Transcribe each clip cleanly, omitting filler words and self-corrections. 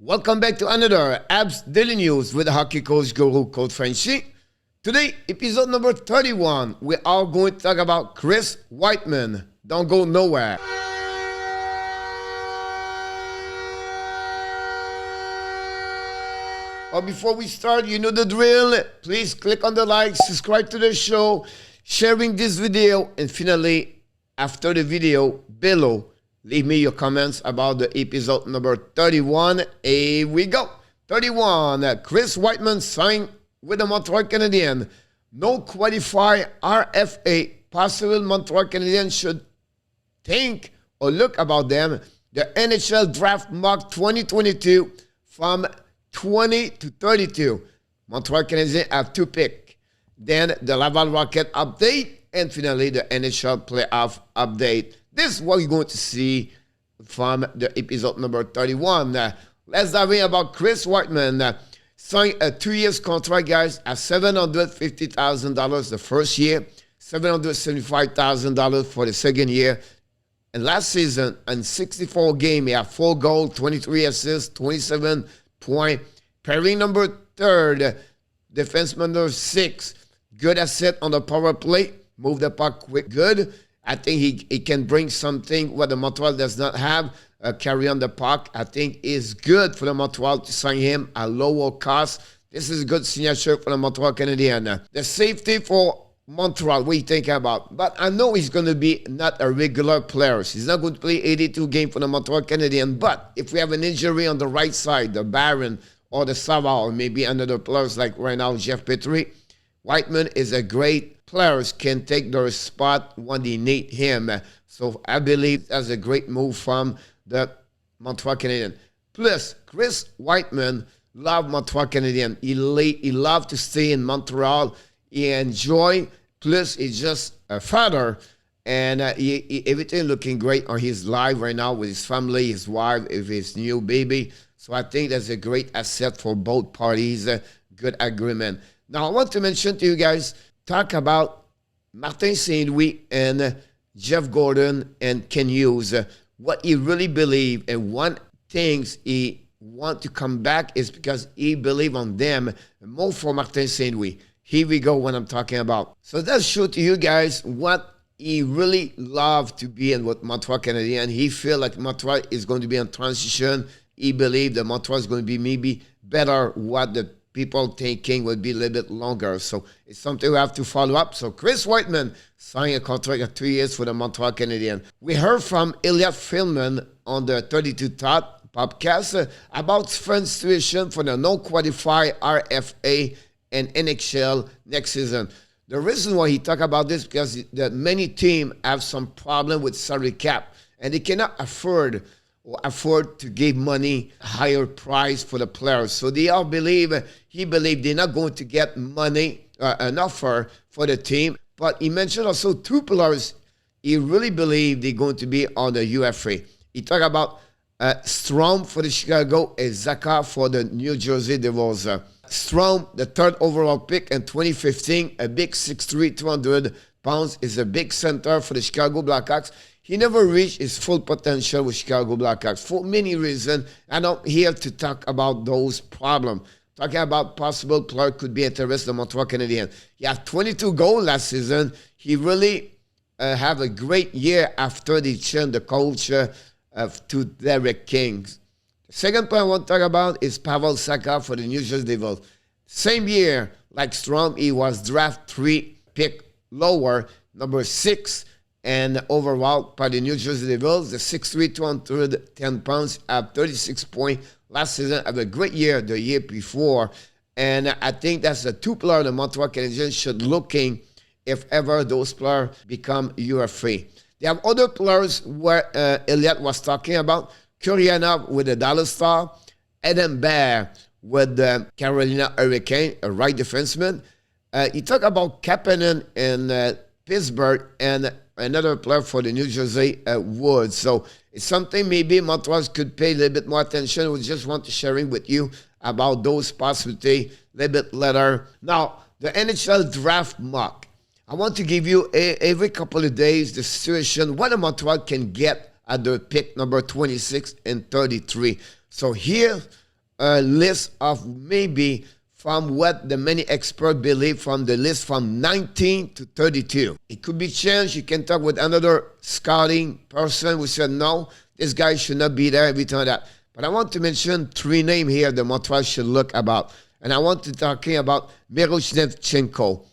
Welcome back to another Habs Daily News with the hockey coach guru called FRENCHY. Today, episode number 31, we are going to talk about Chris Wideman. Don't go nowhere. But before we start, you know the drill. Please click on the like, subscribe to the show, sharing this video, and finally, after the video, below, leave me your comments about the episode number 31. Here we go. 31. Chris Wideman signed with the Montreal Canadiens. No qualifier RFA. Possible Montreal Canadiens should think or look about them. The NHL Draft Mock 2022 from 20 to 32. Montreal Canadiens have 2 picks. Then the Laval Rocket update. And finally, the NHL Playoff update. This is what you're going to see from the episode number 31. Let's dive in about Chris Wideman. Signed a 2-year contract, guys, at $750,000 the first year, $775,000 for the second year. And last season, in 64 games, he had 4 goals, 23 assists, 27 points. Pairing number 3, defenseman number 6. Good asset on the power play. Move the puck quick, good. I think he can bring something what the Montreal does not have. Carry on the puck. I think is good for the Montreal to sign him at lower cost. This is a good signature for the Montreal Canadiens. The safety for Montreal, what are you thinking about? But I know he's going to be not a regular player. He's not going to play 82 games for the Montreal Canadiens. But if we have an injury on the right side, the Baron or the Sava, or maybe another players like right now, Jeff Petrie, Wideman is a great players can take their spot when they need him. So I believe that's a great move from the Montreal Canadiens. Plus, Chris Wideman loved Montreal Canadiens. He loved to stay in Montreal. He enjoy. Plus, he's just a father. And everything looking great on his life right now with his family, his wife, with his new baby. So I think that's a great asset for both parties. Good agreement. Now, I want to mention to you guys, talk about Martin St. Louis and Jeff Gordon and Ken Hughes. What he really believe and one things he want to come back is because he believe on them more for Martin St. Louis. Here we go what I'm talking about. So that show to you guys what he really loved to be in with Montreal Canadiens. He feel like Montreal is going to be in transition. He believe that Montreal is going to be maybe better what the people thinking would be a little bit longer. So it's something we have to follow up. So Chris Wideman signed a contract of 2 years for the Montreal Canadiens. We heard from Elliot Philman on the 32 Thought podcast about French situation for the no-qualifier RFA and NHL next season. The reason why he talked about this because the many teams have some problem with salary cap and they cannot afford to give money higher price for the players. So they all believe, he believe they're not going to get money, an offer for the team. But he mentioned also 2 players he really believe they're going to be on the UFA. He talked about Strom for the Chicago and Zacha for the New Jersey Devils. Strom, the 3rd overall pick in 2015, a big 6'3", 200 pounds, is a big center for the Chicago Blackhawks. He never reached his full potential with Chicago Blackhawks for many reasons. I'm not here to talk about those problems. Talking about possible player could be interested in Montreal Canadiens. He had 22 goals last season. He really have a great year after they changed the coach to Derek Kings. The second player I want to talk about is Pavel Zacha for the New Jersey Devils. Same year, like Strom, he was draft 3 pick lower, number 6. And overall, by the New Jersey Devils, the 6'3", 210 pounds, have 36 points. Last season, have a great year the year before. And I think that's the 2 players the Montreal Canadiens should looking if ever those players become UFA. They have other players where Elliott was talking about. Kurianov with the Dallas Star. Adam Bear with the Carolina Hurricane, a right defenseman. He talked about Kapanen in Pittsburgh and another player for the New Jersey Woods. So it's something maybe Montreal could pay a little bit more attention. We just want to sharing with you about those possibilities a little bit later. Now, the NHL Draft Mock. I want to give you every couple of days the situation, what a Montreal can get at the pick number 26 and 33. So here, a list of maybe from what the many experts believe from the list from 19 to 32. It could be changed. You can talk with another scouting person who said, no, this guy should not be there, everything like that. But I want to mention 3 names here that Montreal should look about. And I want to talking about Miroshnichenko.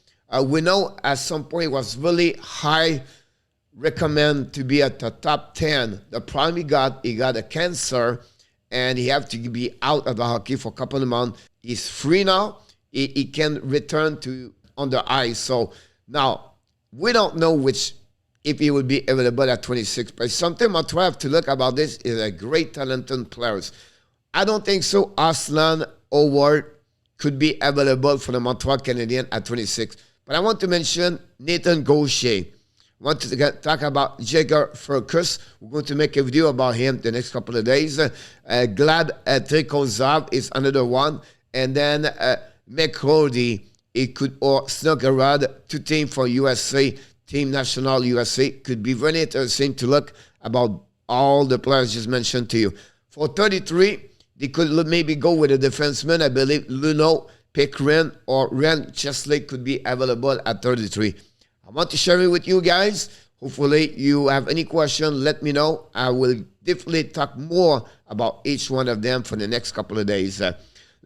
We know at some point it was really high recommend to be at the top 10. The problem he got a cancer and he have to be out of the hockey for a couple of months. He's free now. He can return to on the ice. So now we don't know if he will be available at 26. But something Montreal have to look about this is a great talented players. I don't think so. Aslan Howard could be available for the Montreal Canadiens at 26. But I want to mention Nathan Gaucher. I want to talk about Jagger Furcus. We're going to make a video about him the next couple of days. Glad Trikozov is another one. And then McCordy, it could, or Snuggerad, 2 teams for USA, Team National USA. Could be very interesting to look about all the players just mentioned to you. For 33, they could maybe go with a defenseman. I believe Luno, Pickren, or Ren Chesley could be available at 33. I want to share it with you guys. Hopefully you have any question, let me know. I will definitely talk more about each one of them for the next couple of days.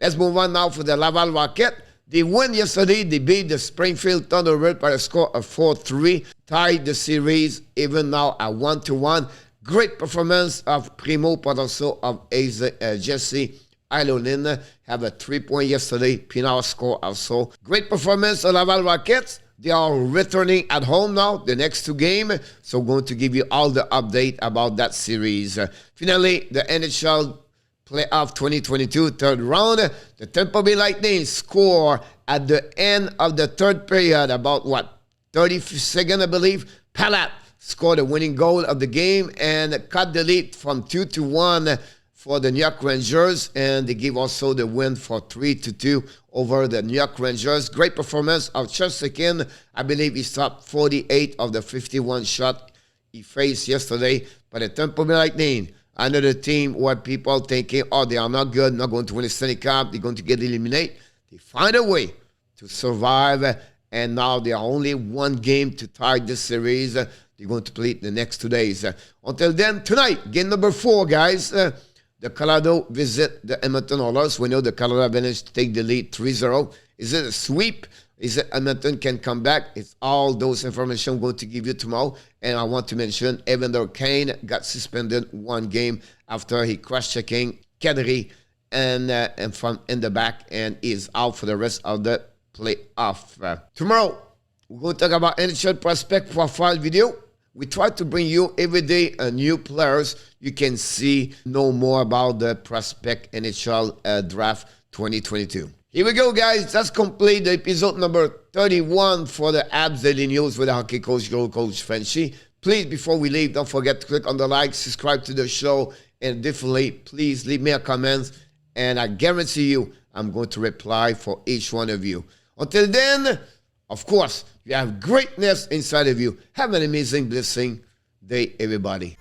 Let's move on now for the Laval Rocket. They won yesterday. They beat the Springfield Thunderbirds by a score of 4-3. Tied the series even now at 1-1. Great performance of Primo, but also of Jesse Ilonen. Have a 3-point yesterday. Pinard score also. Great performance of Laval Rockets. They are returning at home now, the next 2 games. So I'm going to give you all the update about that series. Finally, the NHL Playoffs 2022 third round. The Tampa Bay Lightning score at the end of the third period, about 30 seconds, I believe. Palat scored the winning goal of the game and cut the lead from 2-1 for the New York Rangers, and they give also the win for 3-2 over the New York Rangers. Great performance of Chesterkin. I believe he stopped 48 of the 51 shot he faced yesterday. But the Tampa Bay Lightning, another team where people thinking, oh, they are not good, not going to win the Stanley Cup, they're going to get eliminated. They find a way to survive, and now they are only 1 game to tie this series. They're going to play it the next 2 days. Until then, tonight, game number 4, guys. The Colorado visit the Edmonton Oilers. We know the Colorado managed to take the lead 3-0. Is it a sweep? Is it Edmonton can come back? It's all those information I'm going to give you tomorrow. And I want to mention Evander Kane got suspended 1 game after he cross-checking Kadri and from in the back and is out for the rest of the playoff. Tomorrow, we're going to talk about NHL prospect profile video. We try to bring you every day new players. You can know more about the prospect NHL draft 2022. Here we go, guys. That's complete the episode number 31 for the Habs Daily News with the hockey coach, Coach FRENCHY. Please, before we leave, don't forget to click on the like, subscribe to the show, and definitely, please leave me a comment. And I guarantee you, I'm going to reply for each one of you. Until then, of course, you have greatness inside of you. Have an amazing, blessing day, everybody.